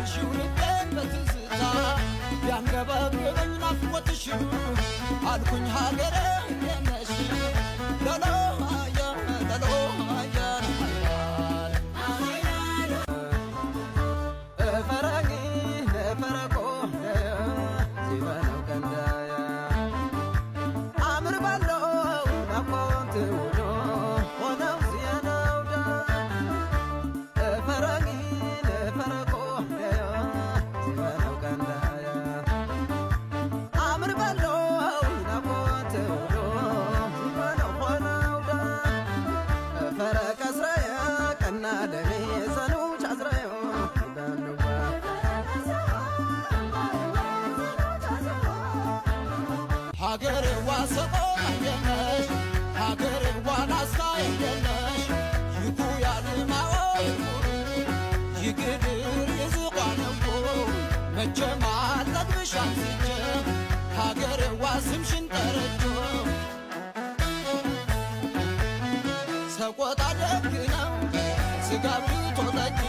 ሞልሽው ልቤን በትዝታ ቢያንገበግበኝ ናፍቆትሽ አልኩኝ ሀገሬ እንዴት ነሽ ሎሎ አያ ሎሎ አያ ፈረጊ ፈረቆ ሲበለው ቀንዳያ አምር ባለው ናፍቆት ውሎ ሆነው ሲያነውዳ ፈረጊ ፈረቆ ሲበለው ቀንዳያ አምር ባለው ናፍቆት ውሎ ሲበለው ሆነውዳ ፈረቀ ስራያ ቀና ደሜ ዘኑ ቻዝራዮ ዳንዋ ሀገሬዋ ሰቆ የነሽ ሀገሬዋ ናስታ የነሽ ይኩ ያልማኦ ይግድር ይዝቋነቦ መቼም አልጠግብሽ አንስቼ ሀገሬዋ ስምሽን ጠረጆ ሰቆጣ ደግ ነው ስጋ ብቶ ጠጅ